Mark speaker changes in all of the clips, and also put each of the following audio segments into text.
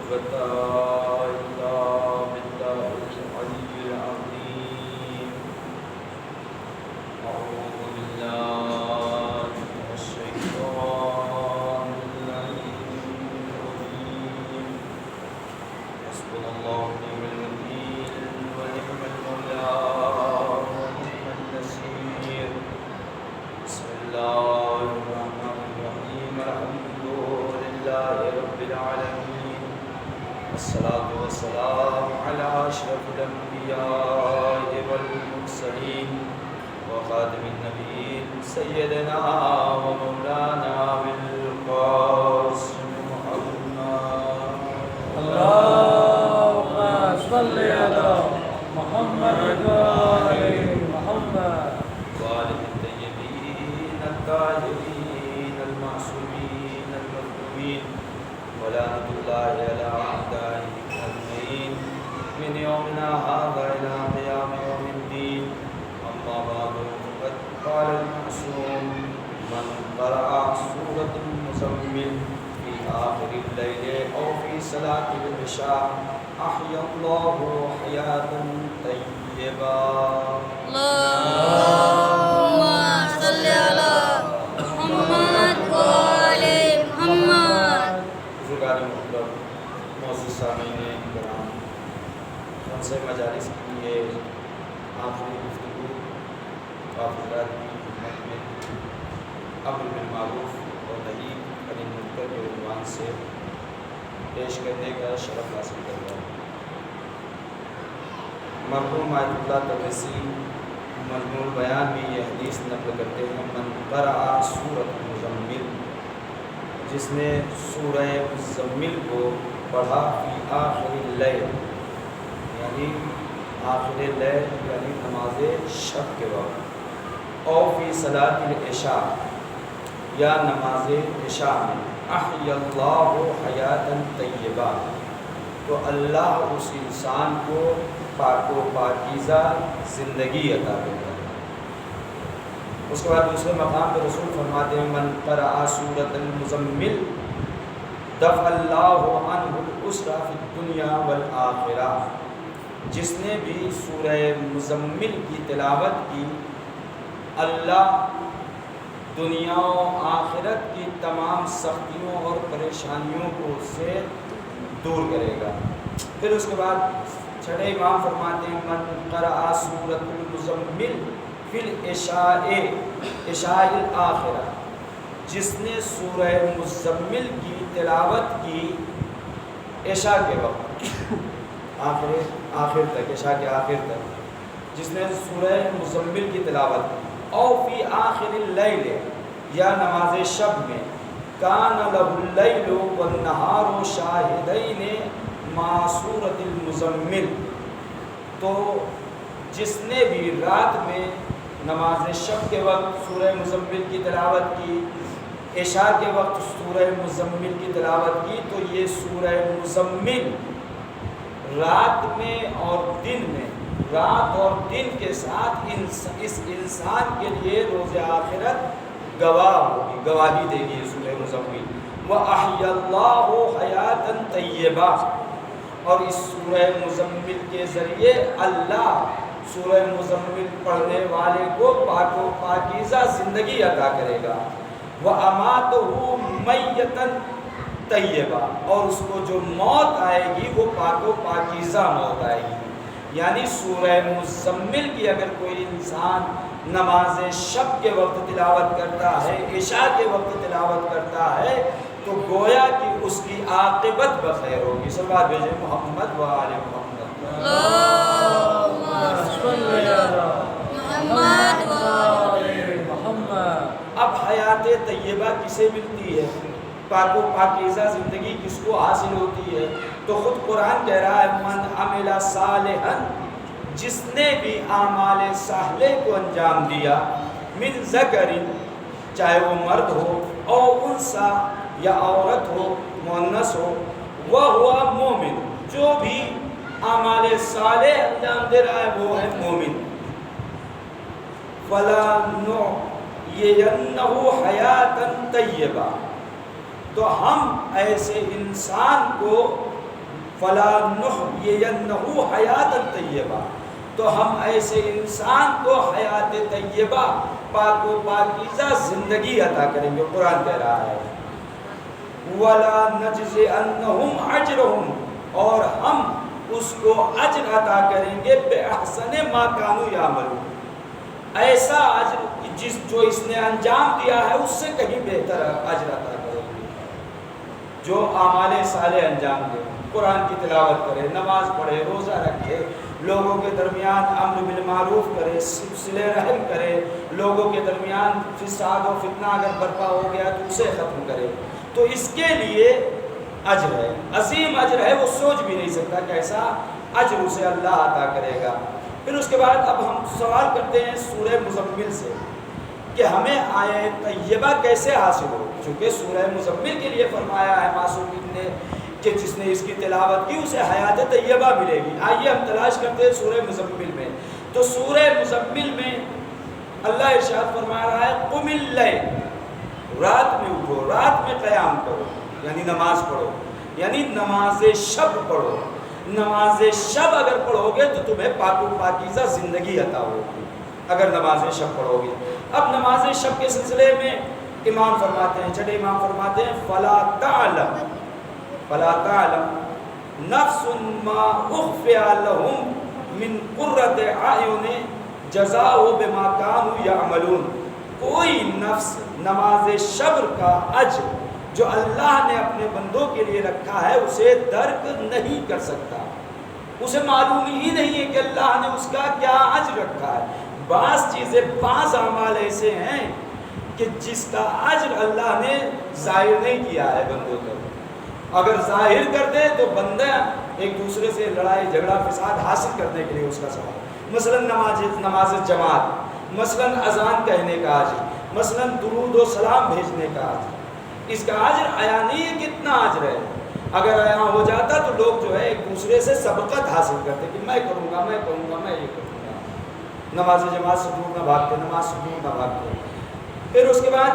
Speaker 1: قوة إلا بالله العلي العظيم. أعوذ بالله من الشيطان اللعين الرجيم. حسبنا الله ونعم الوكيل ونعم المولى ونعم النصير. بسم الله الرحمن الرحيم. الحمد لله رب العالمين، والصلاة والسلام على أشرف الأنبياء والمرسلين وخاتم النبيين سيدنا ومولانا بالقاسم محمد.
Speaker 2: اللهم صل على محمد وآل محمد
Speaker 1: وآله الطيبين الطاهرين المعصومين المكتوبين، ولعنة الله على أعدائهم أجمعين من يومنا هذا إلى قيام يوم الدين. أما بعد، فقد قال المعصوم: من قرأ سورة المزمل في آخر الليل أو في صلاة العشاء أحيا الله حياة طيبة.
Speaker 3: اللهم صل على محمد وآل محمد.
Speaker 1: بزرگان محترم، معزز سامعین کرام، خمسہ مجالس کی یہ آخری گفتگو آپ حضرات کی خدمت میں امر بالمعروف اور نہی عن المنکر کے عنوان سے پیش کرنے کا شرف حاصل کر رہا ہوں۔ مرحوم آیت اللہ تبریزی مجموع بیان میں یہ حدیث نقل کرتے ہیں: من قرأ سورۃ المزمل، جس نے سورہ مزمل کو پڑھا فی آخر اللیل، یعنی آخر لیل یعنی نماز شب کے وقت، او فی صلاۃ العشاء یا نماز عشاء میں، احیا اللہ حیاۃ طیبہ، تو اللہ اس انسان کو پاک و پاکیزہ زندگی عطا کرتا ہے۔ اس کے بعد دوسرے مقام پہ رسول فرماتے ہیں: من قرأ سورۃ المزمل دفع اللہ عنہ العسر فی الدنیا والآخرہ، جس نے بھی سورہ مزمل کی تلاوت کی، اللہ دنیا و آخرت کی تمام سختیوں اور پریشانیوں کو اس سے دور کرے گا۔ پھر اس کے بعد چھٹے امام فرماتے ہیں: من قرأ سورۃ المزمل فی العشاء عشاء الآخرہ، جس نے سورہ مزمل کی تلاوت کی عشاء کے وقت، آخر تک، عشاء کے آخر تک جس نے سورہ مزمل کی تلاوت کی، او فی آخر اللیل یا نماز شب میں، کان لہ اللیل والنہار شاہدین مع سورۃ المزمل، تو جس نے بھی رات میں نماز شب کے وقت سورہ مزمل کی تلاوت کی، عشاء کے وقت سورہ مزمل کی تلاوت کی، تو یہ سورہ مزمل رات میں اور دن میں، رات اور دن کے ساتھ اس انسان کے لیے روز آخرت گواہ ہوگی، گواہی دے گی سورہ مزمل۔ وَأَحْيَا اللَّهُ حَيَاةً طَيِّبَةً، اور اس سورہ مزمل کے ذریعے اللہ سورہ مزمل پڑھنے والے کو پاک و پاکیزہ زندگی عطا کرے گا۔ وَأَمَاتَهُ مَيَّتًا طَيِّبًا، اور اس کو جو موت آئے گی وہ پاک و پاکیزہ موت آئے گی۔ یعنی سورہ مزمل کی اگر کوئی انسان نماز شب کے وقت تلاوت کرتا ہے، عشاء کے وقت تلاوت کرتا ہے، تو گویا کہ اس کی عاقبت بخیر ہوگی۔ صلوات بھیجیں محمد و آل محمد۔
Speaker 3: اللهم صل على محمد وآل
Speaker 2: محمد۔
Speaker 1: اب حیات طیبہ کسے ملتی ہے؟ پاک و پاکیزہ زندگی کس کو حاصل ہوتی ہے؟ تو خود قرآن کہہ رہا ہے: من عمل صالحا، جس نے بھی اعمال صالح کو انجام دیا، من ذکر، چاہے وہ مرد ہو، او انثی، یا عورت ہو، مؤنث ہو، وہو مومن، جو بھی اعمال صالح انجام دے رہا ہے وہ ہے مومن، فَلَنُحْيِيَنَّهُ حَيَاةً طَيِّبَةً، تو ہم ایسے انسان کو فلا نحیینہ حیاتا طیبہ، تو ہم ایسے انسان کو حیات طیبہ، پاک و پاکیزہ زندگی عطا کریں گے۔ قرآن کہہ رہا ہے وَلَا نَجْزِئَنَّهُمْ أَجْرَهُمْ، اور ہم اس کو اجر عطا کریں گے بِأَحْسَنِ مَا كَانُوا يَعْمَلُونَ، ایسا اجر جو اس نے انجام دیا ہے اس سے کہیں بہتر اجر عطا کریں گے۔ جو اعمال صالح انجام دے، قرآن کی تلاوت کرے، نماز پڑھے، روزہ رکھے، لوگوں کے درمیان امر بالمعروف کرے، صلہ رحم کرے، لوگوں کے درمیان فساد و فتنہ اگر برپا ہو گیا تو اسے ختم کرے، تو اس کے لیے اجر ہے، عظیم اجر ہے، وہ سوچ بھی نہیں سکتا کیسا اجر اسے اللہ عطا کرے گا۔ پھر اس کے بعد اب ہم سوال کرتے ہیں سورہ مزمل سے کہ ہمیں آیت طیبہ کیسے حاصل ہو، چونکہ سورہ مزمل کے لیے فرمایا ہے معصومین نے کہ جس نے اس کی تلاوت کی اسے حیات طیبہ ملے گی۔ آئیے ہم تلاش کرتے ہیں سورہ مزمل میں، تو سورہ مزمل میں اللہ ارشاد فرما رہا ہے قم اللیل، رات میں اٹھو، رات میں قیام کرو، یعنی نماز پڑھو، یعنی نماز شب پڑھو۔ نماز شب اگر پڑھو گے تو تمہیں پاک و پاکیزہ زندگی عطا ہوگی اگر نماز شب پڑھو گے۔ اب نماز شب کے سلسلے میں امام فرماتے ہیں، چھٹے امام فرماتے ہیں فلا تعلم نفس ما اخفی لهم من قرۃ اعین جزاء بما كانوا یعملون، کوئی نفس نماز شب کا اجر جو اللہ نے اپنے بندوں کے لیے رکھا ہے اسے درک نہیں کر سکتا، اسے معلوم ہی نہیں ہے کہ اللہ نے اس کا کیا اجر رکھا ہے۔ بعض چیزیں، بعض اعمال ایسے ہیں کہ جس کا اجر اللہ نے ظاہر نہیں کیا ہے بندوں تک، اگر ظاہر کر دے تو بندہ ایک دوسرے سے لڑائی جھگڑا فساد حاصل کرنے کے لیے اس کا سوال، مثلا نماز جماعت، مثلا اذان کہنے کا اجر، مثلا درود و سلام بھیجنے کا اجر، اس کا اجر عیاں نہیں ہے کتنا اجر ہے، اگر عیاں ہو جاتا تو لوگ جو ہے ایک دوسرے سے سبقت حاصل کرتے کہ میں کروں گا، میں کروں گا، میں یہ کروں گا، نماز جماعت سے دور نہ بھاگتے، نماز سے دور نہ بھاگتے۔ پھر اس کے بعد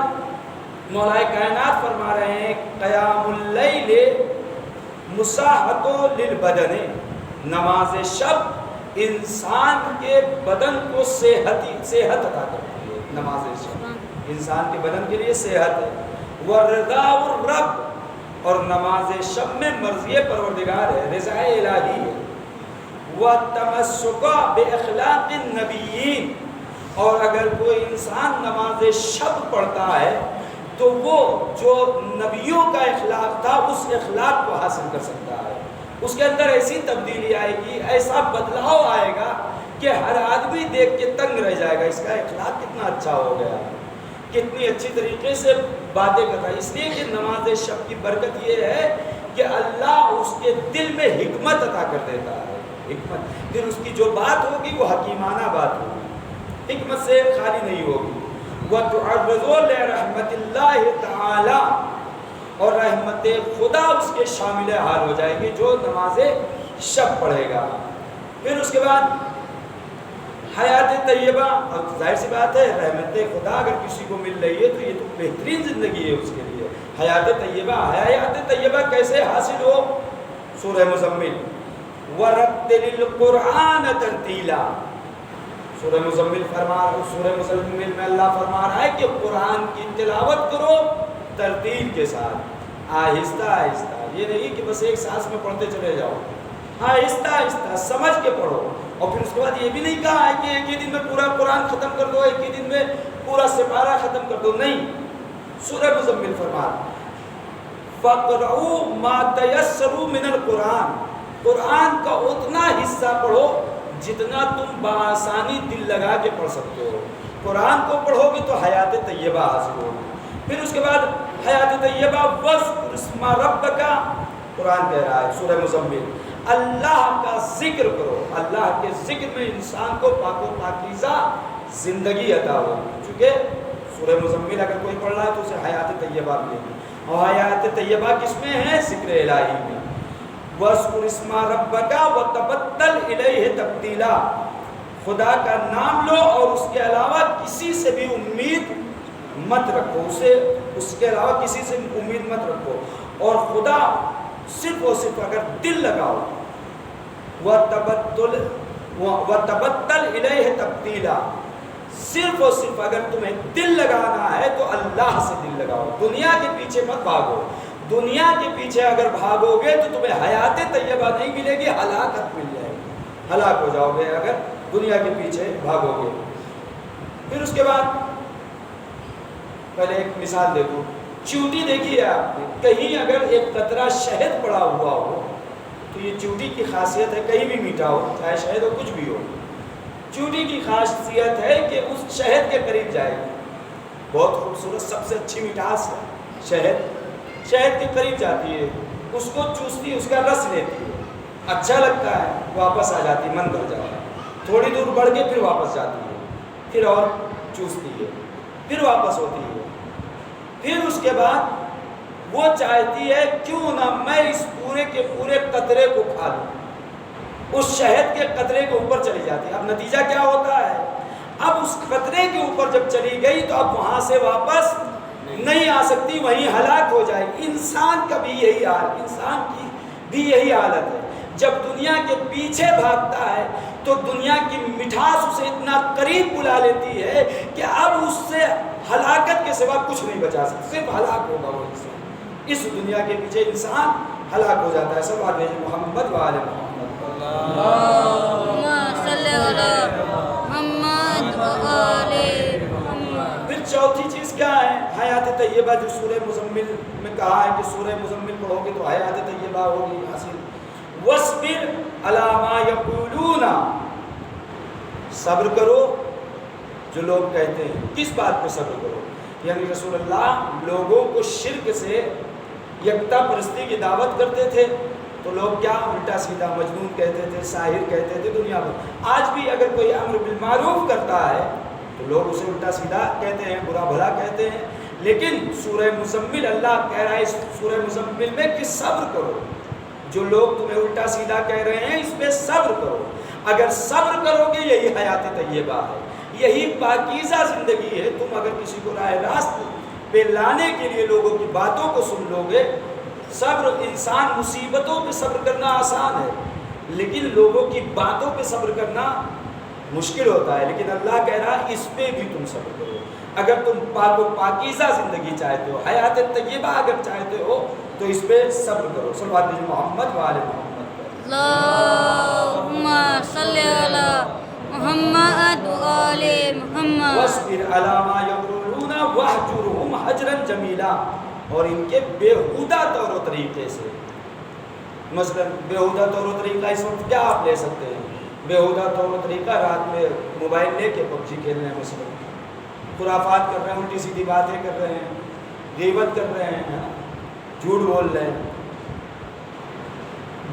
Speaker 1: مولا کائنات فرما رہے ہیں قیام اللیل مساحت للبدن، نماز شب انسان کے بدن کو صحت عطا کرتی ہے، نماز شب انسان کے بدن کے لیے صحت ہے، ورضا الرب، اور نماز شب میں مرضی پروردگار ہے، رضا الہی ہے، وتمسک باخلاق النبیین، اور اگر کوئی انسان نماز شب پڑھتا ہے تو وہ جو نبیوں کا اخلاق تھا اس اخلاق کو حاصل کر سکتا ہے، اس کے اندر ایسی تبدیلی آئے گی، ایسا بدلاؤ آئے گا کہ ہر آدمی دیکھ کے تنگ رہ جائے گا، اس کا اخلاق کتنا اچھا ہو گیا، کتنی اچھی طریقے سے باتیں کرتا ہے۔ اس لیے کہ نماز شب کی برکت یہ ہے کہ اللہ اس کے دل میں حکمت عطا کر دیتا ہے، حکمت، پھر اس کی جو بات ہوگی وہ حکیمانہ بات ہوگی، حکمت سے خالی نہیں ہوگی۔ وَتُعَرَّضُ لِرَحْمَتِ اللَّهِ تَعَالَى، اور رحمت خدا اس کے شامل حال ہو جائے گی جو نماز شب پڑھے گا۔ پھر اس کے بعد حیات طیبہ، اور ظاہر سی بات ہے رحمت خدا اگر کسی کو مل رہی ہے تو یہ تو بہترین زندگی ہے اس کے لیے، حیات طیبہ۔ حیات طیبہ کیسے حاصل ہو؟ سورہ مزمل، وَرَتِّلِ الْقُرْآنَ تَرْتِیلًا، سورہ مزمل میں اللہ فرما رہا ہے کہ قرآن کی تلاوت کرو ترتیل کے ساتھ، آہستہ آہستہ، یہ نہیں کہ بس ایک سانس میں پڑھتے چلے جاؤ، آہستہ آہستہ سمجھ کے پڑھو۔ اور پھر اس کے بعد یہ بھی نہیں کہا ہے کہ ایک ہی دن میں پورا قرآن ختم کر دو، ایک ہی دن میں پورا سپارہ ختم کر دو، نہیں، سورہ مزمل فرما فَقْرَعُوا مَا تَيَسَّرُوا مِنَ الْقُرْآنِ، قرآن کا اتنا حصہ پڑھو جتنا تم بآسانی دل لگا کے پڑھ سکتے ہو، قرآن کو پڑھو گے تو حیات طیبہ حاصل ہوگی۔ پھر اس کے بعد حیات طیبہ وَاذْكُرِ اسْمَ رَبَّكَ، قرآن کہہ رہا ہے سورہ مزمل اللہ کا ذکر کرو، اللہ کے ذکر میں انسان کو پاک و پاکیزہ زندگی عطا ہوگی، چونکہ سورہ مزمل اگر کوئی پڑھ رہا ہے تو اسے حیات طیبہ ملے گی، اور حیات طیبہ کس میں ہے؟ ذکر الہی میں۔ وَاذْكُرِ اسْمَ رَبَّكَ وَتَبَتَّلْ إِلَيْهِ تَبْتِيلًا، خدا کا نام لو اور اس کے علاوہ کسی سے بھی امید مت رکھو، اس کے علاوہ کسی سے امید مت رکھو، اور خدا صرف اور صرف اگر دل لگاؤ، وَتَبَتَّلْ إِلَيْهِ تَبْتِيلًا، صرف اور صرف اگر تمہیں دل لگانا ہے تو اللہ سے دل لگاؤ، دنیا کے پیچھے مت بھاگو۔ دنیا کے پیچھے اگر بھاگو گے تو تمہیں حیات طیبہ نہیں ملے گی، ہلاکت مل جائے گی، ہلاک ہو جاؤ گے اگر دنیا کے پیچھے بھاگو گے۔ پھر اس کے بعد پہلے ایک مثال دیکھو، چیونٹی دیکھی ہے آپ نے، کہیں اگر ایک قطرہ شہد پڑا ہوا ہو تو یہ چیونٹی کی خاصیت ہے، کہیں بھی میٹھا ہو، چاہے شہد ہو کچھ بھی ہو، چیونٹی کی خاصیت ہے کہ اس شہد کے قریب جائے گی، بہت خوبصورت، سب سے اچھی مٹھاس ہے شہد، شہد کے قریب جاتی ہے، اس کو چوستی ہے، اس کا رس لیتی ہے، اچھا لگتا ہے، واپس آ جاتی ہے، من بھر جاتا ہے، تھوڑی دور بڑھ کے پھر واپس جاتی ہے، پھر اور چوستی ہے، پھر واپس ہوتی ہے، پھر اس کے بعد وہ چاہتی ہے کیوں نہ میں اس پورے کے پورے قطرے کو کھا لوں، اس شہد کے قطرے کے اوپر چلی جاتی ہے۔ اب نتیجہ کیا ہوتا ہے، اب اس قطرے کے اوپر جب چلی گئی تو اب وہاں سے واپس نہیں آ سکتی، وہیں ہلاک ہو جائے گی۔ انسان کا بھی یہی حال، انسان کی بھی یہی حالت ہے، جب دنیا کے پیچھے بھاگتا ہے تو دنیا کی مٹھاس اسے اتنا قریب بلا لیتی ہے کہ اب اس سے ہلاکت کے سوا کچھ نہیں بچا سکتا، صرف ہلاک ہوگا وہ انسان، اس دنیا کے پیچھے انسان ہلاک ہو جاتا ہے۔ سب آدمی محمد وآل محمد،
Speaker 3: اللہم صلی علی محمد وآل محمد۔
Speaker 1: پھر چوتھی چیز کیا ہے، حیات طیبہ، جو سورہ مزمل میں کہا ہے کہ سورہ مزمل پڑھو گے تو حیات طیبہ ہوگی حاصل۔ وَاصْبِرْ عَلَىٰ مَا يَقُولُونَ، صبر کرو جو لوگ کہتے ہیں، کس بات پہ صبر کرو، یعنی رسول اللہ لوگوں کو شرک سے یکتا پرستی کی دعوت کرتے تھے تو لوگ کیا الٹا سیدھا مجنون کہتے تھے، ساحر کہتے تھے، دنیا میں آج بھی اگر کوئی امر بالمعروف کرتا ہے تو لوگ اسے الٹا سیدھا کہتے ہیں، برا بھلا کہتے ہیں، لیکن سورہ مزمل اللہ کہہ رہا ہے اس سورہ مزمل میں کہ صبر کرو، جو لوگ تمہیں الٹا سیدھا کہہ رہے ہیں اس پہ صبر کرو، اگر صبر کرو گے یہی حیات طیبہ ہے، یہی پاکیزہ زندگی ہے۔ تم اگر کسی کو راہ راست پہ لانے کے لیے لوگوں کی باتوں کو سن لو گے، صبر، انسان مصیبتوں پہ صبر کرنا آسان ہے لیکن لوگوں کی باتوں پہ صبر کرنا مشکل ہوتا ہے، لیکن اللہ کہہ رہا ہے اس پہ بھی تم صبر کرو، اگر تم پاک و پاکیزہ زندگی چاہتے ہو، حیات طیبہ اگر چاہتے ہو تو اس پہ صبر کرو۔ صلوات محمد وآل محمد،
Speaker 3: اللہم صلی علی محمد وآل محمد۔
Speaker 1: وَاصْبِرْ عَلَىٰ مَا يَقُولُونَ وَاهْجُرْهُمْ هَجْرًا جَمِيلًا، اور ان کے بیہودہ طور و طریقے سے، مثلا بیہودہ طور و طریقہ اس وقت کیا آپ لے سکتے ہیں، بیہودہ طور و طریقہ رات میں موبائل لے کے پب جی کھیل رہے ہیں، مثلا خرافات کر رہے ہیں، الٹی سیدھی باتیں کر رہے ہیں، غیبت کر رہے ہیں، جھوٹ بول رہے ہیں،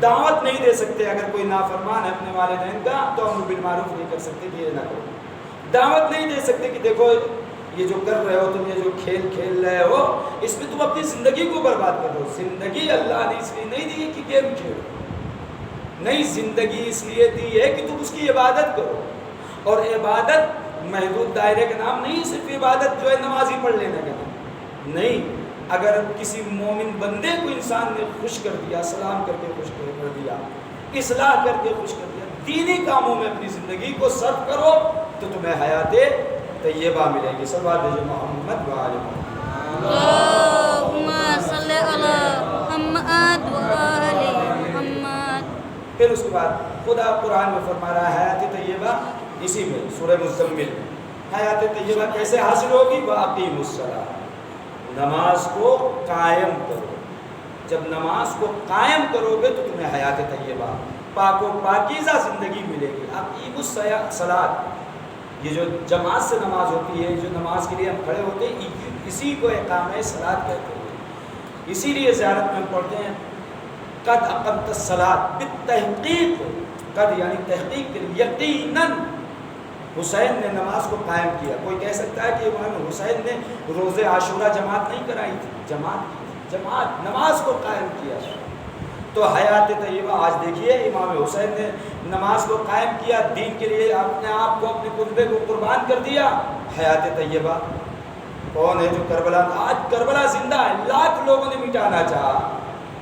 Speaker 1: دعوت نہیں دے سکتے، اگر کوئی نافرمان ہے اپنے والدین کا تو امر بالمعروف نہیں کر سکتے کہ یہ نہ کرو، دعوت نہیں دے سکتے کہ دیکھو یہ جو کر رہے ہو تم، یہ جو کھیل کھیل رہے ہو اس میں تم اپنی زندگی کو برباد کر رہے ہو۔ زندگی اللہ نے اس لیے نہیں دی کہ گیم کھیلو، نہیں، زندگی اس لیے دی ہے کہ تم اس کی عبادت کرو، اور عبادت محدود دائرے کا نام نہیں، صرف عبادت جو ہے نمازی پڑھ لینے کا نام نہیں، اگر کسی مومن بندے کو انسان نے خوش کر دیا، سلام کر کے خوش کر دیا، اصلاح کر کے خوش کر دیا، دینی کاموں میں اپنی زندگی کو صرف کرو تو تمہیں حیات طیبہ ملے گی۔ صلوات محمد وآل محمد،
Speaker 3: اللہم صلی علی محمد وآل محمد۔
Speaker 1: پھر اس کے بعد خدا قرآن میں فرما رہا ہے حیات طیبہ اسی میں سورہ مزمل میں، حیات طیبہ کیسے حاصل ہوگی، وَأَقِیمُوا الصَّلَاةَ، نماز کو قائم کرو، جب نماز کو قائم کرو گے تو تمہیں حیات طیبہ، پاک و پاکیزہ زندگی ملے گی۔ اقیموا الصلاۃ، یہ جو جماعت سے نماز ہوتی ہے، جو نماز کے لیے ہم کھڑے ہوتے ہیں، اسی کو اقامہ صلاۃ کہتے ہیں، اسی لیے زیارت میں ہم پڑھتے ہیں قد اقمت الصلاۃ، بالتحقیق، قد یعنی تحقیق، یقیناً حسین نے نماز کو قائم کیا۔ کوئی کہہ سکتا ہے کہ امام حسین نے روز عاشورہ جماعت نہیں کرائی تھی، جماعت نماز کو قائم کیا۔ تو حیات طیبہ آج دیکھیے، امام حسین نے نماز کو قائم کیا، دین کے لیے اپنے آپ کو، اپنے قربے کو قربان کر دیا۔ حیات طیبہ کون ہے جو کربلا، آج کربلا زندہ ہے، لاکھ لوگوں نے مٹانا چاہا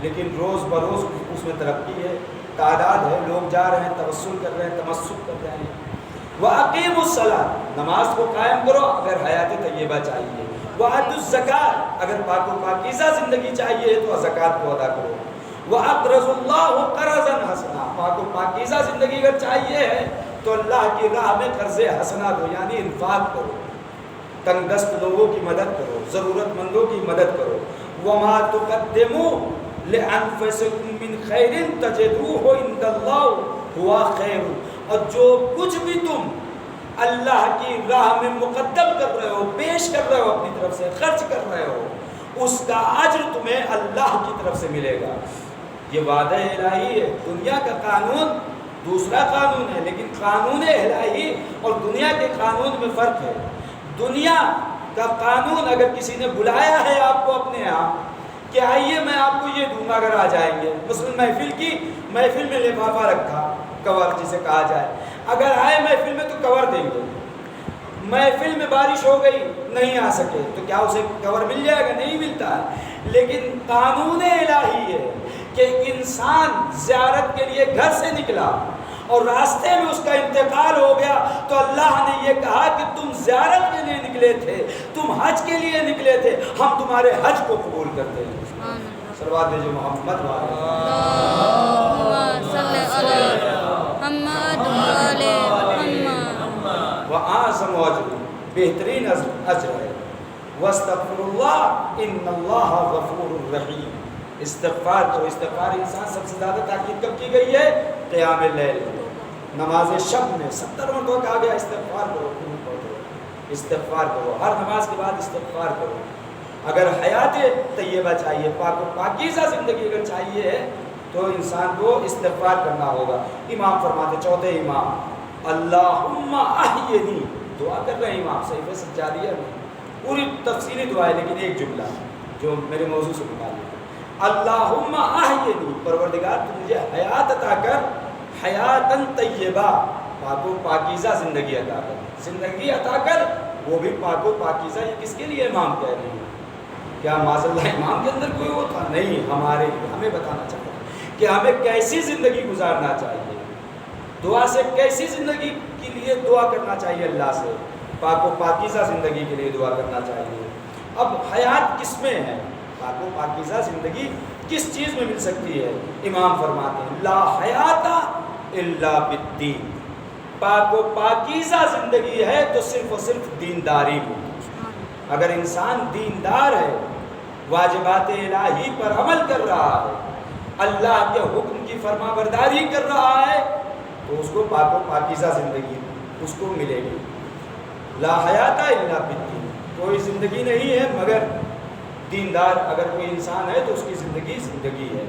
Speaker 1: لیکن روز بروز اس میں ترقی ہے، تعداد ہے، لوگ جا رہے ہیں، توسل کر رہے ہیں، تمسک کر رہے ہیں۔ وَأَقِيمُوا الصَّلَاةَ، نماز کو قائم کرو اگر حیات طیبہ چاہیے۔ وَآتُوا الزَّکَاةَ، اگر پاک و پاکیزہ زندگی چاہیے تو زکوٰۃ کو ادا کرو۔ وَأَقْرَضُوا اللَّهَ قَرْضًا حَسَنًا، پاک و پاکیزہ زندگی اگر چاہیے ہے تو اللہ کی راہ میں قرض حسنہ دو، یعنی انفاق کرو، تنگ دست لوگوں کی مدد کرو، ضرورت مندوں کی مدد کرو۔ وَمَا تُقَدِّمُوا لِأَنفُسِكُم مِّن خَيْرٍ تَجِدُوهُ عِندَ اللَّهِ هُوَ خَيْرٌ، اور جو کچھ بھی تم اللہ کی راہ میں مقدم کر رہے ہو، پیش کر رہے ہو، اپنی طرف سے خرچ کر رہے ہو، اس کا اجر تمہیں اللہ کی طرف سے ملے گا۔ یہ وعدہ الہی ہے۔ دنیا کا قانون دوسرا قانون ہے، لیکن قانون الہی اور دنیا کے قانون میں فرق ہے۔ دنیا کا قانون اگر کسی نے بلایا ہے آپ کو اپنے یہاں کہ آئیے میں آپ کو یہ دوں گا اگر آ جائیں گے، مثلا محفل میں لفافہ رکھا، کور جسے کہا جائے، اگر آئے محفل میں تو کور دیں گے۔ محفل میں بارش ہو گئی نہیں آ سکے تو کیا اسے کور مل جائے گا؟ نہیں ملتا ہے۔ لیکن قانون الہی ہے کہ انسان زیارت کے لیے گھر سے نکلا اور راستے میں اس کا انتقال ہو گیا تو اللہ نے یہ کہا کہ تم زیارت کے لیے نکلے تھے، تم حج کے لیے نکلے تھے، ہم تمہارے حج کو قبول کرتے ہیں۔ صلوات بھیجو محمد وَأَعْظَمُ أَجْرٍ، بہترین اجر ہے۔ وَاسْتَغْفِرُوا اللَّهَ إِنَّ اللَّهَ غَفُورٌ رَحِيمٌ، استغفار کرو۔ استغفار انسان سب سے زیادہ تاکید کب کی گئی ہے؟ قیام اللیل، نماز شب میں 70 مرتبہ کہا گیا استغفار کرو، استغفار کرو، ہر نماز کے بعد استغفار کرو۔ اگر حیات طیبہ چاہیے، پاک و پاکیزہ زندگی اگر چاہیے تو انسان کو استغفار کرنا ہوگا۔ امام فرماتے، چوتھے امام، اللہم احینی، دعا کر رہے ہیں امام، صحیفہ سجادیہ میں پوری تفصیلی دعا ہے، لیکن ایک جملہ جو میرے موضوع سے متعلق، اللہم احینی، پروردگار تو مجھے حیات عطا کر، حیاتاً طیبہ، پاک و پاکیزہ زندگی عطا کر، زندگی عطا کر وہ بھی پاک و پاکیزہ۔ یہ کس کے لیے امام کہہ رہے ہیں؟ کیا معاذ اللہ امام کے اندر کوئی وہ تھا؟ نہیں، ہمارے لیے، ہمیں بتانا چاہتا ہے کہ ہمیں کیسی زندگی گزارنا چاہیے، دعا سے کیسی زندگی کے لیے دعا کرنا چاہیے، اللہ سے پاک و پاکیزہ زندگی کے لیے دعا کرنا چاہیے۔ اب حیات کس میں ہے؟ پاک و پاکیزہ زندگی کس چیز میں مل سکتی ہے؟ امام فرماتے ہیں لا حیات الا بالدین، پاک و پاکیزہ زندگی ہے تو صرف اور صرف دینداری میں۔ اگر انسان دیندار ہے، واجبات الہی پر عمل کر رہا ہے، اللہ کے حکم کی فرما برداری کر رہا ہے تو اس کو پاک و پاکیزہ زندگی اس کو ملے گی۔ لا حیات الا بالدین، کوئی زندگی نہیں ہے مگر دیندار اگر کوئی انسان ہے تو اس کی زندگی ہے۔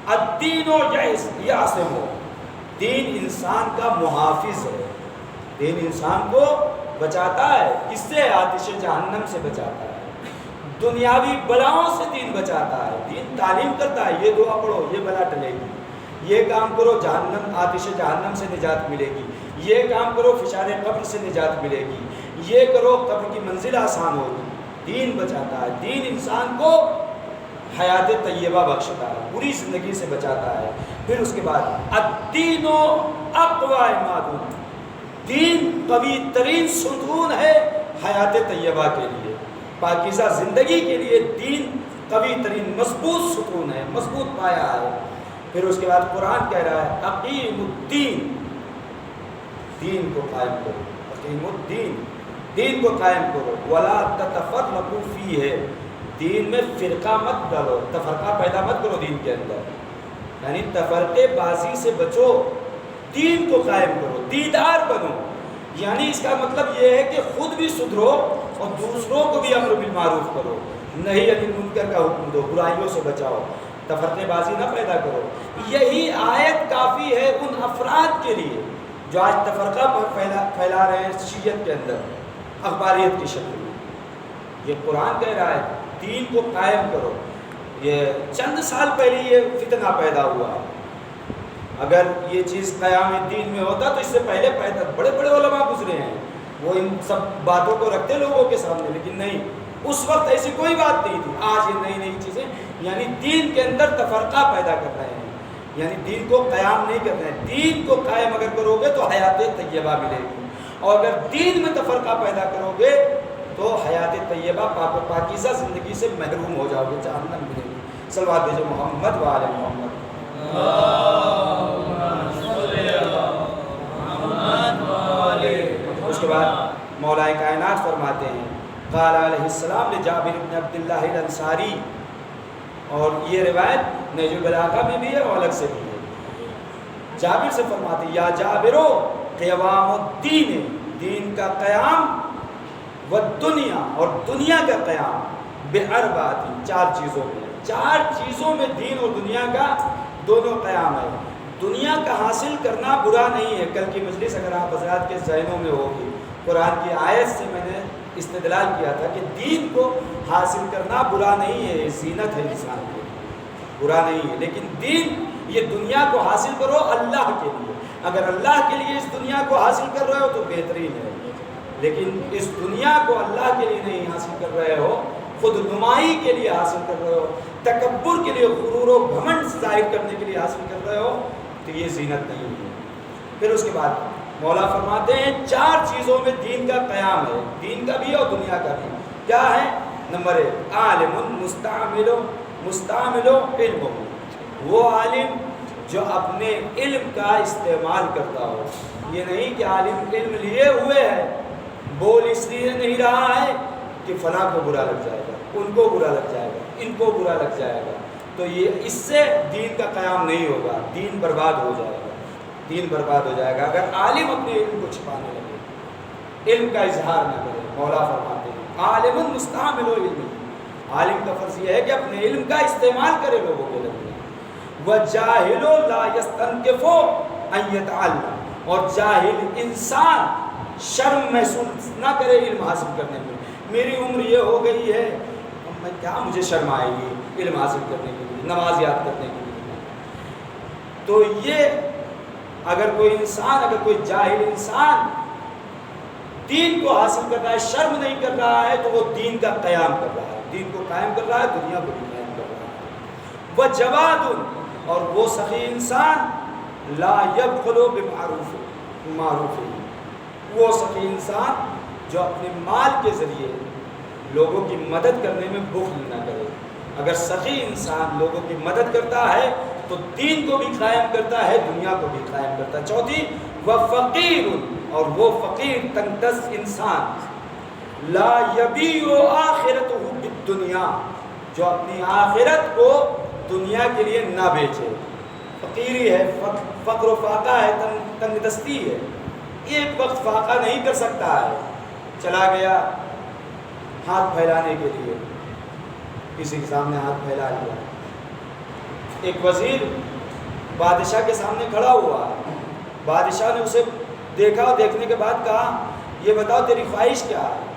Speaker 1: الدین یعصم، دین انسان کا محافظ ہے، دین انسان کو بچاتا ہے، کس سے؟ آتش جہنم سے بچاتا ہے، دنیاوی بلاؤں سے دین بچاتا ہے۔ دین تعلیم کرتا ہے، یہ دعا پڑھو یہ بلا ٹلے گی، یہ کام کرو جہنم، آتش جہنم سے نجات ملے گی، یہ کام کرو فشار قبر سے نجات ملے گی، یہ کرو قبر کی منزل آسان ہوگی۔ دین بچاتا ہے، دین انسان کو حیات طیبہ بخشتا ہے، پوری زندگی سے بچاتا ہے۔ پھر اس کے بعد الدین اقوی عماد، دین قوی ترین ستون ہے حیات طیبہ کے لیے، پاکیزہ زندگی کے لیے دین قوی ترین مضبوط ستون ہے، مضبوط پایا ہے۔ پھر اس کے بعد قرآن کہہ رہا ہے اقیم الدین، دین کو قائم کرو، اقیم الدین، دین کو قائم کرو، ولا تتفرقوا فیہ، دین میں فرقہ مت ڈالو، تفرقہ پیدا مت کرو دین کے اندر، یعنی تفرقے بازی سے بچو، دین کو قائم کرو، دیندار بنو۔ یعنی اس کا مطلب یہ ہے کہ خود بھی سدھرو اور دوسروں کو بھی امر بالمعروف کرو، نہیں عن منکر کا حکم دو، برائیوں سے بچاؤ، تفرقے بازی نہ پیدا کرو۔ یہی آیت کافی ہے ان افراد کے لیے جو آج تفرقہ پھیلا رہے ہیں شیعت کے اندر اخباریت کی شکل میں۔ یہ قرآن کہہ رہا ہے دین کو قائم کرو۔ یہ چند سال پہلے یہ فتنہ پیدا ہوا ہے، اگر یہ چیز قیام الدین میں ہوتا تو اس سے پہلے بڑے بڑے علماء گزرے ہیں، وہ ان سب باتوں کو رکھتے لوگوں کے سامنے، لیکن نہیں، اس وقت ایسی کوئی بات نہیں تھی. آج یہ نئی نئی چیزیں، یعنی دین کے اندر تفرقہ پیدا کر رہے ہیں، یعنی دین کو قیام نہیں کر رہے ہیں. دین کو قائم اگر کرو گے تو حیات طیبہ ملے گی، اور اگر دین میں تفرقہ پیدا کرو گے تو حیات طیبہ پاک و پاکیزہ زندگی سے محروم ہو جاؤ گے، جہنم ملے گی. صلوات بھیجو محمد و آل محمد. اس کے بعد مولا کائنات فرماتے ہیں قال علیہ السلام لجابر بن عبداللہ الانصاری، اور یہ روایت نہج البلاغہ میں بھی ہے اور الگ سے بھی ہے. جابر سے فرماتے ہیں یا جابرو قیام الدین، دین کا قیام، والدنیا، اور دنیا کا قیام، باربعۃ، چار چیزوں میں، چار چیزوں میں دین اور دنیا کا دونوں قیام ہے. دنیا کا حاصل کرنا برا نہیں ہے. کل کی مجلس اگر آپ حضرات کے ذہنوں میں ہوگی، قرآن کی آیت سے میں نے استدلال کیا تھا کہ دین کو حاصل کرنا برا نہیں ہے، زینت ہے انسان کے، برا نہیں ہے. لیکن دین، یہ دنیا کو حاصل کرو اللہ کے لیے. اگر اللہ کے لیے اس دنیا کو حاصل کر رہے ہو تو بہترین ہے، لیکن اس دنیا کو اللہ کے لیے نہیں حاصل کر رہے ہو، خود نمائی کے لیے حاصل کر رہے ہو، تکبر کے لیے، غرور و گھمنڈ ظاہر کرنے کے لیے حاصل کر رہے ہو، تو یہ زینت نہیں ہے. پھر اس کے بعد مولا فرماتے ہیں چار چیزوں میں دین کا قیام ہے، دین کا بھی اور دنیا کا بھی. کیا ہے؟ نمبر 1 عالم مستعمل علم، وہ عالم جو اپنے علم کا استعمال کرتا ہو. یہ نہیں کہ عالم علم لیے ہوئے ہے، بول اس لیے نہیں رہا ہے کہ فلاں کو برا لگ جائے گا، ان کو برا لگ جائے گا، ان کو برا لگ جائے گا، تو یہ اس سے دین کا قیام نہیں ہوگا، دین برباد ہو جائے گا، دین برباد ہو جائے گا. اگر عالم اپنے علم کو چھپانے لگے، علم کا اظہار نہ کرے. مولا فرماتے ہیں عالم مستعمل علم، عالم کا فرض یہ ہے کہ اپنے علم کا استعمال کرے لوگوں کے لیے. وجاہل لا یستنکف ان یتعلم، اور جاہل انسان شرم محسوس نہ کرے علم حاصل کرنے میں. میری عمر یہ ہو گئی ہے، اب میں کیا، مجھے شرم آئے گی علم حاصل کرنے کے لیے، نماز یاد کرنے کے لیے. تو یہ اگر کوئی انسان، اگر کوئی جاہل انسان دین کو حاصل کر رہا ہے، شرم نہیں کر رہا ہے، تو وہ دین کا قیام کر رہا ہے، دین کو قائم کر رہا ہے، دنیا کو بھی قائم کر رہا ہے. وجواد، اور وہ سخی انسان لا یبخل بمعروف، وہ سخی انسان جو اپنے مال کے ذریعے لوگوں کی مدد کرنے میں بخل نہ کرے. اگر سخی انسان لوگوں کی مدد کرتا ہے تو دین کو بھی قائم کرتا ہے، دنیا کو بھی قائم کرتا ہے. چوتھی وفقیر، اور وہ فقیر تنگ دست انسان لا یبیع آخرتہ بالدنیا، جو اپنی آخرت کو دنیا کے لیے نہ بیچے. فقیری ہے، فقر و فاقہ ہے، تنگ دستی ہے. ایک وقت فاقہ نہیں کر سکتا ہے، چلا گیا ہاتھ پھیلانے کے لیے، کسی کے سامنے ہاتھ پھیلا لیا. ایک وزیر بادشاہ کے سامنے کھڑا ہوا، بادشاہ نے اسے دیکھا، اور دیکھنے کے بعد کہا یہ بتاؤ تیری خواہش کیا ہے؟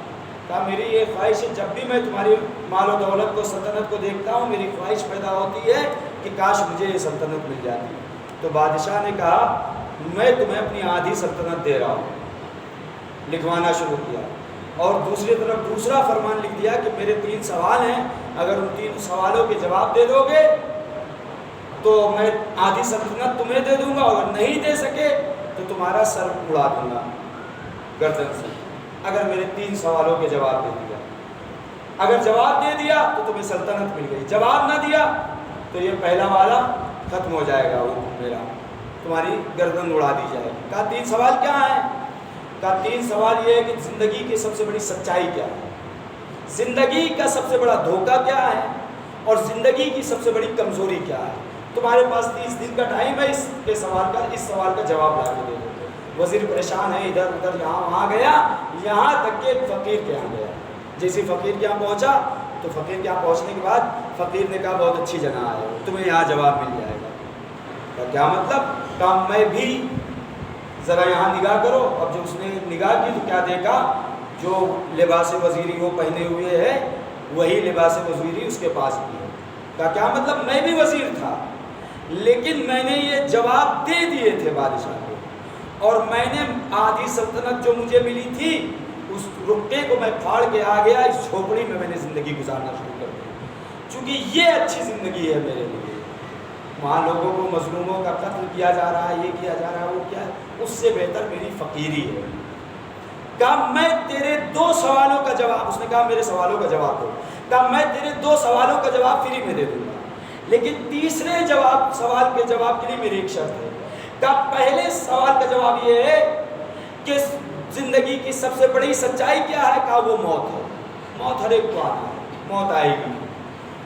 Speaker 1: کہا میری یہ خواہش ہے، جب بھی میں تمہاری مال و دولت کو، سلطنت کو دیکھتا ہوں، میری خواہش پیدا ہوتی ہے کہ کاش مجھے یہ سلطنت مل جاتی. تو بادشاہ نے کہا میں تمہیں اپنی آدھی سلطنت دے رہا ہوں. لکھوانا شروع کیا، اور دوسری طرف دوسرا فرمان لکھ دیا کہ میرے 3 سوال ہیں، اگر ان 3 سوالوں کے جواب دے دو گے تو میں آدھی سلطنت تمہیں دے دوں گا، اور اگر نہیں دے سکے تو تمہارا سر اڑا دوں گا گردن سے. اگر میرے 3 سوالوں کے جواب دے دیا، اگر جواب دے دیا تو تمہیں سلطنت مل گئی، جواب نہ دیا تو یہ پہلا والا ختم ہو جائے گا، وہ میرا، تمہاری گردن اڑا دی جائے گی. کہا 3 سوال کیا ہیں؟ کہا 3 سوال یہ ہے کہ زندگی کی سب سے بڑی سچائی کیا ہے، زندگی کا سب سے بڑا دھوکہ کیا ہے، اور زندگی کی سب سے بڑی کمزوری کیا ہے. تمہارے پاس 30 دن کا ٹائم ہے، اس سوال کا جواب لا کے دے دو. وزیر پریشان ہے، ادھر ادھر یہاں وہاں گیا، یہاں تک کہ فقیر کے یہاں گیا. جیسے فقیر کے یہاں پہنچا تو فقیر کے یہاں پہنچنے کے بعد فقیر نے کہا بہت اچھی جگہ آئے ہو، تمہیں یہاں جواب مل جائے گا. کیا مطلب؟ کہا میں بھی ذرا یہاں نگاہ کرو. اب جب اس نے نگاہ کی تو کیا دیکھا، جو لباس وزیری وہ پہنے ہوئے ہے وہی لباس وزیری اس کے پاس بھی ہے. کہا کیا مطلب؟ میں بھی وزیر تھا لیکن میں نے یہ جواب دے دیے تھے بادشاہ کو، اور میں نے آدھی سلطنت جو مجھے ملی تھی اس رقعے کو میں پھاڑ کے آ گیا، اس جھوپڑی میں نے زندگی گزارنا شروع کر دی، چونکہ یہ اچھی زندگی ہے میرے لیے۔ وہاں لوگوں کو مظلوموں کا قتل کیا جا رہا ہے، یہ کیا جا رہا ہے، وہ کیا ہے، اس سے بہتر میری فقیری ہے۔ کہا میں تیرے 2 سوالوں کا جواب، اس نے کہا میرے سوالوں کا جواب دو، کہا میں تیرے 2 سوالوں کا جواب فری میں دے دوں گا، لیکن تیسرے سوال کے جواب کے لیے میری ایک شرط ہے۔ کہا پہلے سوال کا جواب یہ ہے کہ زندگی کی سب سے بڑی سچائی کیا ہے؟ کہا وہ موت ہے، موت ہر ایک کو آنا ہے، موت آئے گی۔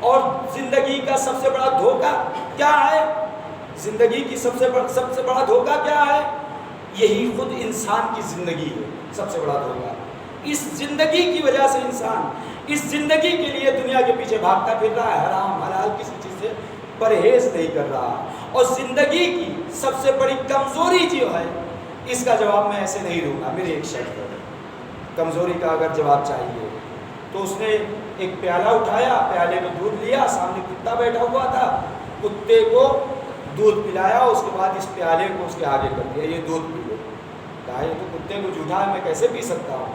Speaker 1: اور زندگی کا سب سے بڑا دھوکہ کیا ہے؟ زندگی کی سب سے بڑا دھوکہ کیا ہے؟ یہی خود انسان کی زندگی ہے، سب سے بڑا دھوکہ۔ اس زندگی کی وجہ سے انسان اس زندگی کے لیے دنیا کے پیچھے بھاگتا پھر رہا ہے، حرام حلال کسی چیز سے پرہیز نہیں کر رہا، اور زندگی کی سب سے بڑی کمزوری جو ہے اس کا جواب میں ایسے نہیں دوں گا، میری ایک شرط ہے۔ کمزوری کا اگر جواب چاہیے تو اس نے ایک پیالہ اٹھایا، پیالے میں دودھ لیا، سامنے کتا بیٹھا ہوا تھا، کتے کو دودھ پلایا، اس کے بعد اس پیالے کو اس کے آگے کر دیا، یہ دودھ پی لو۔ کہا یہ تو کتے کو جھوٹا ہے، میں کیسے پی سکتا ہوں؟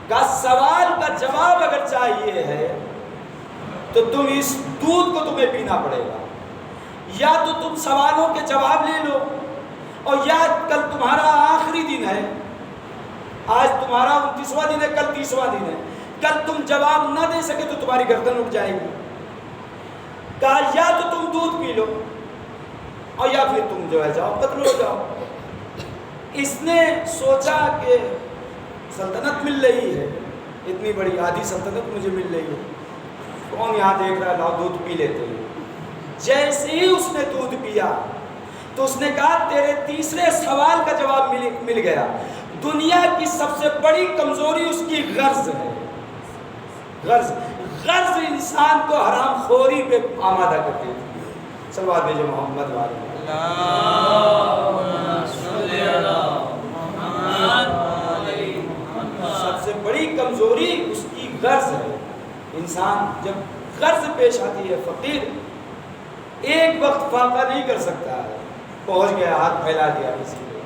Speaker 1: کہا سوال کا جواب اگر چاہیے ہے تو تم اس دودھ کو تمہیں پینا پڑے گا، یا تو تم سوالوں کے جواب لے لو، اور یا کل تمہارا آخری دن ہے، آج تمہارا 29واں دن ہے، کل 30واں دن ہے، کل تم جواب نہ دے سکے تو تمہاری گردن اٹھ جائے گی۔ کہا یا تو تم دودھ پی لو، اور یا پھر تم جو ہے جاؤ قتل ہو جاؤ۔ اس نے سوچا کہ سلطنت مل رہی ہے، اتنی بڑی آدھی سلطنت مجھے مل رہی ہے، کون یہاں دیکھ رہا ہے، لاؤ دودھ پی لیتے ہیں۔ جیسے ہی اس نے دودھ پیا تو اس نے کہا تیرے تیسرے سوال کا جواب مل گیا۔ دنیا کی سب سے بڑی کمزوری اس کی غرض ہے، غرض انسان کو حرام خوری پہ آمادہ کرتی ہے۔ صلوات بھیجو محمد والے۔ سب سے بڑی کمزوری اس کی غرض ہے۔ انسان جب غرض پیش آتی ہے، فقیر ایک وقت فاقہ نہیں کر سکتا ہے، پہنچ گیا، ہاتھ پھیلا دیا کسی کو۔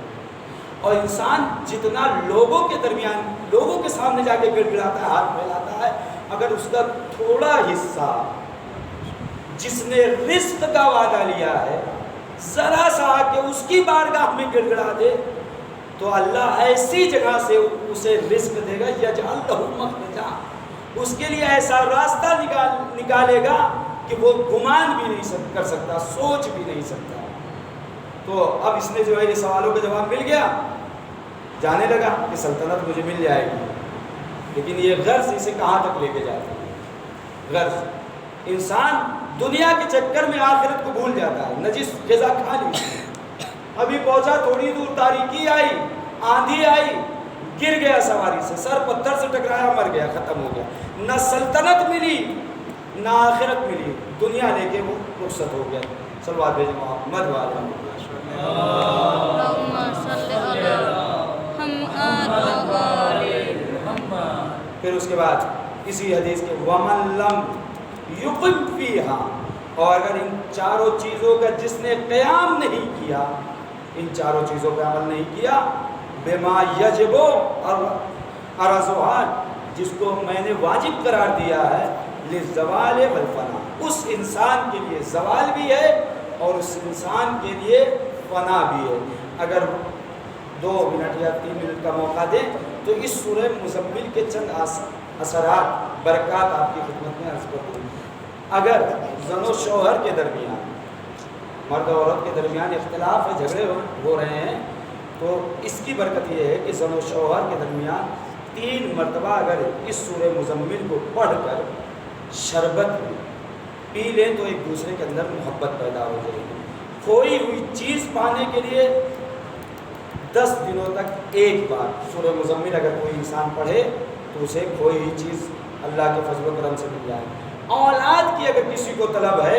Speaker 1: اور انسان جتنا لوگوں کے درمیان، لوگوں کے سامنے جا کے گڑ گڑاتا ہے، ہاتھ پھیلاتا ہے، اگر اس کا تھوڑا حصہ جس نے رزق کا وعدہ لیا ہے ذرا سا کہ اس کی بارگاہ میں گڑ گڑا دے تو اللہ ایسی جگہ سے اسے رزق دے گا، یجعل لہ مخرجا، اس کے لیے ایسا راستہ نکالے گا کہ وہ گمان بھی نہیں کر سکتا، سوچ بھی نہیں سکتا۔ تو اب اس نے جو ہے یہ سوالوں کا جواب مل گیا، جانے لگا کہ سلطنت مجھے مل جائے گی، لیکن یہ غرض اسے کہاں تک لے کے جاتا ہے؟ غرض انسان دنیا کے چکر میں آخرت کو بھول جاتا ہے۔ نجس غذا کھا لی، ابھی پہنچا، تھوڑی دور تاریکی آئی، آندھی آئی، گر گیا سواری سے، سر پتھر سے ٹکرایا، مر گیا، ختم ہو گیا۔ نہ سلطنت ملی نہ آخرت ملی، دنیا لے کے وہ رخصت ہو گیا۔ صلوات بھیجو محمد والے۔ پھر اس کے بعد اسی حدیث کے وَمَن لَمْ يُقِمْ فِيهَا، اور اگر ان چاروں چیزوں کا جس نے قیام نہیں کیا، ان چاروں چیزوں پہ عمل نہیں کیا، بِمَا يَجِبُ أَرَزُهَا، جس کو میں نے واجب قرار دیا ہے، لِلزَّوَالِ وَالْفَنَا، اس انسان کے لیے زوال بھی ہے اور اس انسان کے لیے فنا بھی ہے۔ اگر 2 منٹ یا 3 منٹ کا موقع دیں تو اس سورہ مزمل کے چند اثرات، برکات آپ کی خدمت میں عرض کر دوں۔ اگر زن و شوہر کے درمیان، مرد و عورت کے درمیان اختلاف ہے، جھگڑے ہو رہے ہیں، تو اس کی برکت یہ ہے کہ زن و شوہر کے درمیان 3 مرتبہ اگر اس سورہ مزمل کو پڑھ کر شربت پی لیں تو ایک دوسرے کے اندر محبت پیدا ہو جائے گی۔ کھوئی ہوئی چیز پانے کے لیے 10 دنوں تک ایک بار سورہ مزمل اگر کوئی انسان پڑھے تو اسے کھوئی ہوئی چیز اللہ کے فضل و کرم سے مل جائے۔ اولاد کی اگر کسی کو طلب ہے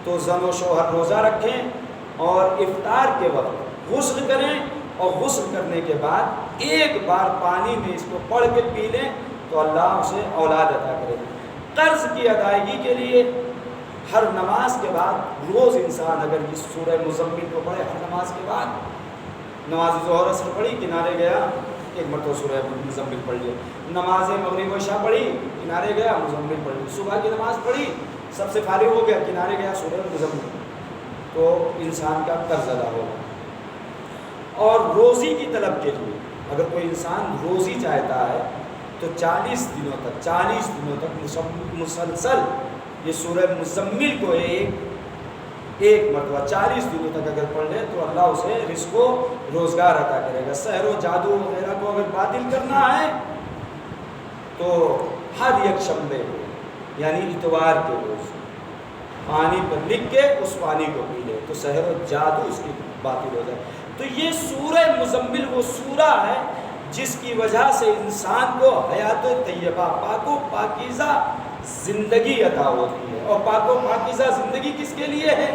Speaker 1: تو زن و شوہر روزہ رکھیں اور افطار کے وقت غسل کریں، اور غسل کرنے کے بعد ایک بار پانی میں اس کو پڑھ کے پی لیں تو اللہ اسے اولاد عطا کرے۔ قرض کی ادائیگی کے لیے ہر نماز کے بعد روز انسان اگر اس سورہ مزمل کو پڑھے، ہر نماز کے بعد، نماز ظہر اثر پڑھی، کنارے گیا، ایک مرتبہ سورہ مزمل پڑھ لیا. نماز مغرب و عشاء پڑھی, کنارے گیا مزمل پڑھ لی. صبح کی نماز پڑھی, سب سے فارغ ہو گیا, کنارے گیا سورہ مزمل. تو انسان کا قرض ادا ہوگا. اور روزی کی طلب کے لیے اگر کوئی انسان روزی چاہتا ہے تو 40 دنوں تک مسلسل یہ سورہ مزمل کو ایک مرتبہ 40 دنوں تک اگر پڑھ لے تو اللہ اسے رزق و روزگار عطا کرے گا. سحر و جادو وغیرہ کو اگر باطل کرنا ہے تو ہر یک شنبے یعنی اتوار کے روز پانی پر لکھ کے اس پانی کو پی لے تو سحر و جادو اس کی باطل ہو جائے. تو یہ سورہ مزمل وہ سورہ ہے جس کی وجہ سے انسان کو حیات طیبہ پاک و پاکیزہ زندگی عطا ہوتی ہے. اور پاک و پاکیزہ زندگی کس کے لیے ہے؟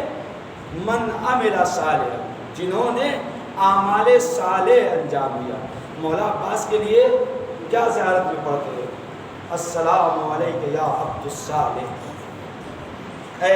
Speaker 1: من عمل صالحا, جنہوں نے اعمال صالح انجام دیا. مولا عباس کے لیے کیا زیارت میں پڑھتے ہیں؟ السلام علیک یا عبد الصالح, اے